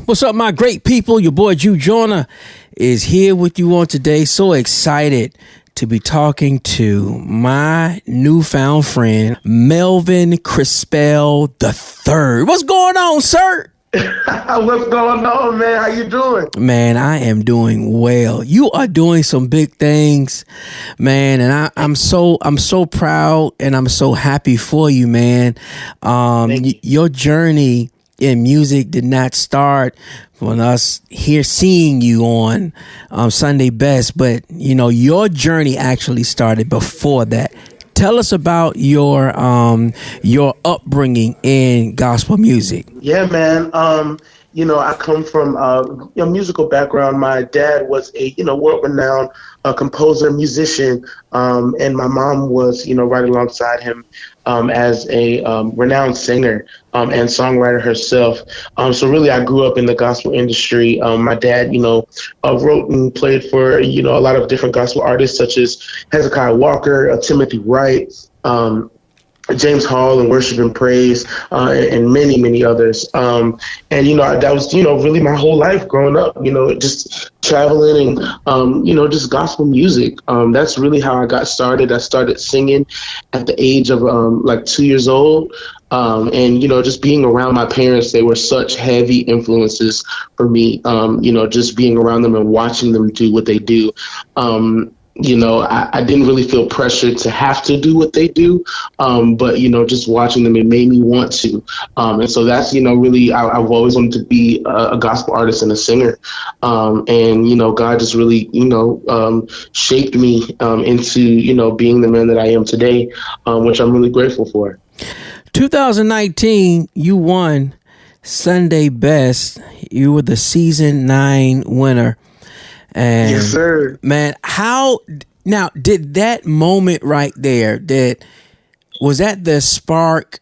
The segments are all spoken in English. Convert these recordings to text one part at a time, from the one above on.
What's up, my great people? Your boy Jew Jonah is here with you on today. So excited to be talking to my newfound friend, Melvin Crispell III. What's going on, sir? What's going on, man? How you doing? Man, I am doing well. You are doing some big things, man, and I'm so proud and I'm so happy for you, man. Your journey in music did not start when us here seeing you on Sunday Best, but you know your journey actually started before that. Tell us about your upbringing in gospel music. Yeah, man. I come from a musical background. My dad was a world-renowned composer, musician, and my mom was right alongside him as a renowned singer and songwriter herself. So really, I grew up in the gospel industry. My dad, wrote and played for a lot of different gospel artists such as Hezekiah Walker, Timothy Wright, James Hall and Worship and Praise, and many, many others. And that was, really my whole life growing up, just traveling and, just gospel music. That's really how I got started. I started singing at the age of 2 years old. And, just being around my parents, they were such heavy influences for me, just being around them and watching them do what they do. I didn't really feel pressured to have to do what they do. But, just watching them, it made me want to. And so that's, really, I've always wanted to be a gospel artist and a singer. And, God just really, shaped me into, being the man that I am today, which I'm really grateful for. 2019, you won Sunday Best. You were the season 9 winner. And yes, sir. Man, now did that moment right there, was that the spark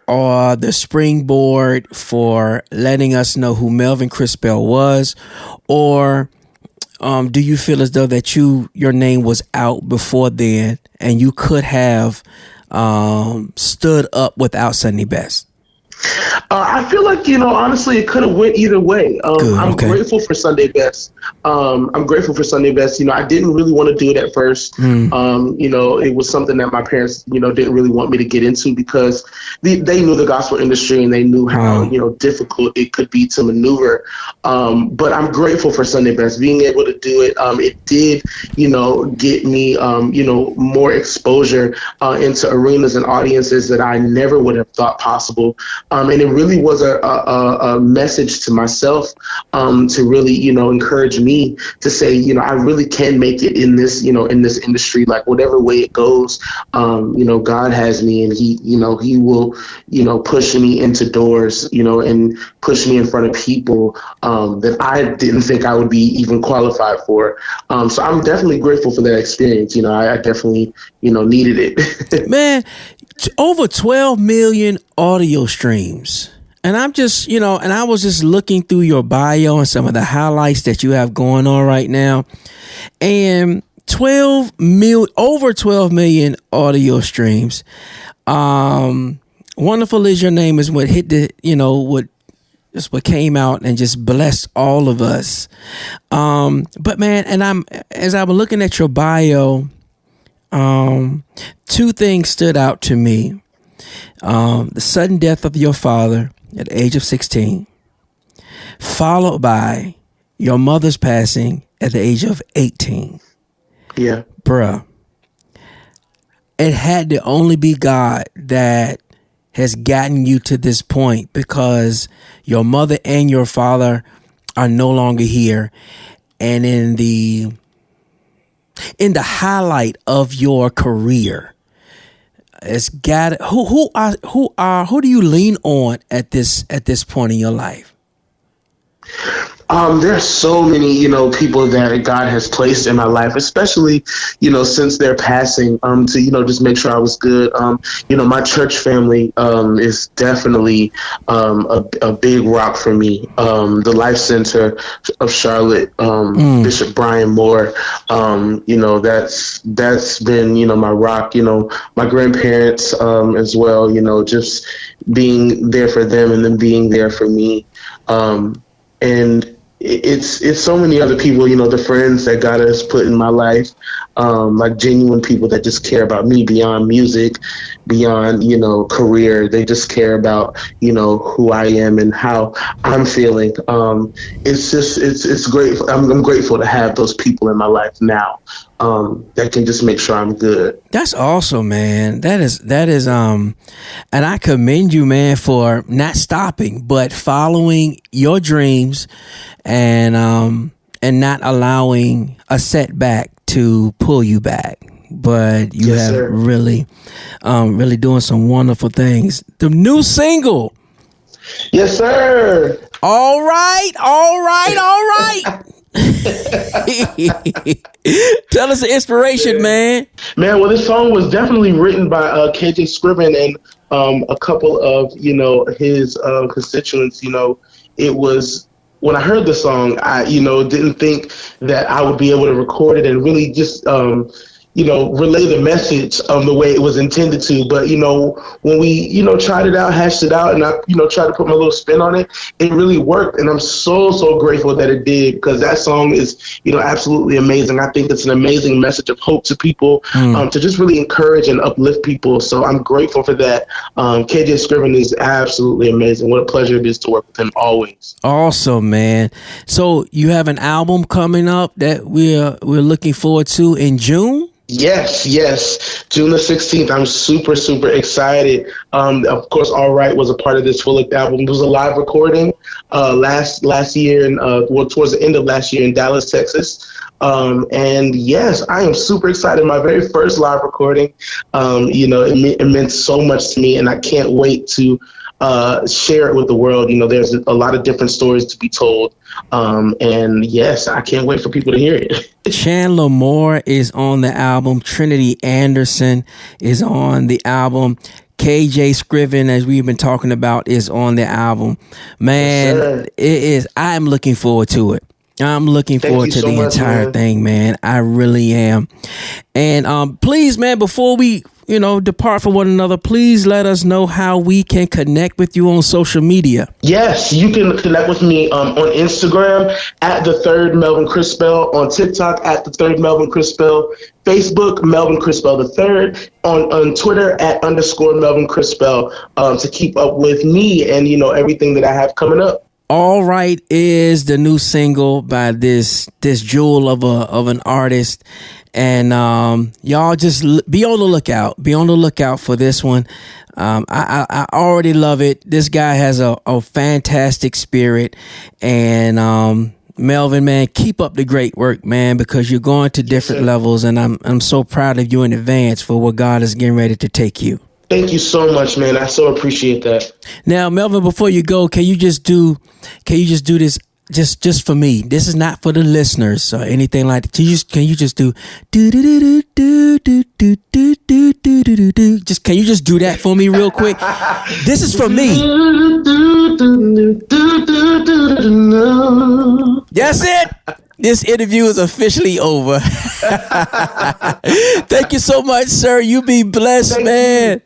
or the springboard for letting us know who Melvin Crispell was? Or do you feel as though that your name was out before then and you could have stood up without Sunday Best? I feel like, honestly, it could have went either way. I'm grateful for Sunday Best. I'm grateful for Sunday Best. I didn't really want to do it at first. It was something that my parents, didn't really want me to get into because they knew the gospel industry and they knew how, difficult it could be to maneuver. But I'm grateful for Sunday Best. Being able to do it, it did, get me, more exposure into arenas and audiences that I never would have thought possible. And it really was a message to myself to really, encourage me to say, I really can make it in this, in this industry, like whatever way it goes. God has me and he will, push me into doors, and push me in front of people that I didn't think I would be even qualified for. So I'm definitely grateful for that experience. I definitely, needed it. Man, over 12 million audio streams. And I'm just, and I was just looking through your bio and some of the highlights that you have going on right now. And over 12 million audio streams. Wonderful Is Your Name is what hit the, what came out and just blessed all of us. But man, and as I was looking at your bio, two things stood out to me. The sudden death of your father at the age of 16, followed by your mother's passing at the age of 18. Yeah. Bruh, it had to only be God that has gotten you to this point, because your mother and your father are no longer here. And in the highlight of your career, it's got who do you lean on at this point in your life? There's so many, people that God has placed in my life, especially, since their passing, to, just make sure I was good. My church family, is definitely, a big rock for me. The Life Center of Charlotte, Bishop Brian Moore, that's been, my rock, my grandparents, as well, just being there for them and then being there for me. and it's so many other people, the friends that God has put in my life, like genuine people that just care about me beyond music, beyond, career. They just care about, who I am and how I'm feeling. It's great. I'm grateful to have those people in my life now, that can just make sure I'm good. That's awesome, man. That is, and I commend you, man, for not stopping, but following your dreams and not allowing a setback to pull you back. But you Yes, have sir. really doing some wonderful things. The new single. Yes, sir. All right. Tell us the inspiration, man. Man, well, this song was definitely written by KJ Scriven and a couple of, his constituents. It was, when I heard the song, I, didn't think that I would be able to record it and really just, relay the message the way it was intended to. But, when we, tried it out, hashed it out, and I, tried to put my little spin on it, it really worked. And I'm so grateful that it did, because that song is, absolutely amazing. I think it's an amazing message of hope to people, to just really encourage and uplift people. So I'm grateful for that. KJ Scriven is absolutely amazing. What a pleasure it is to work with him always. Awesome, man. So you have an album coming up that we're looking forward to in June? Yes. June the 16th. I'm super excited. Of course, All Right was a part of this full-length album. It was a live recording last year, and towards the end of last year in Dallas, Texas. And yes, I am super excited. My very first live recording. It meant so much to me, and I can't wait to share it with the world. There's a lot of different stories to be told. And yes, I can't wait for people to hear it. Chandler Moore is on the album. Trinity Anderson is on the album. KJ Scriven, as we've been talking about, is on the album. Man, Yes, it is. I'm looking forward to it. I'm looking forward to the entire thing, man. I really am. And please, man, before we depart from one another, please let us know how we can connect with you on social media. Yes, you can connect with me on Instagram at the third Melvin Crispell, on TikTok at the third Melvin Crispell, Facebook Melvin Crispell III, on Twitter at _Melvin Crispell, to keep up with me and everything that I have coming up. All Right is the new single by this jewel of an artist. And y'all just be on the lookout. Be on the lookout for this one. I already love it. This guy has a fantastic spirit. And Melvin, man, keep up the great work, man, because you're going to different levels. And I'm so proud of you in advance for what God is getting ready to take you. Thank you so much, man. I so appreciate that. Now, Melvin, before you go, can you just do this just for me? This is not for the listeners or anything like that. Can you just do just can you just do that for me real quick? This is for me. That's it. This interview is officially over. Thank you so much, sir. You be blessed, man.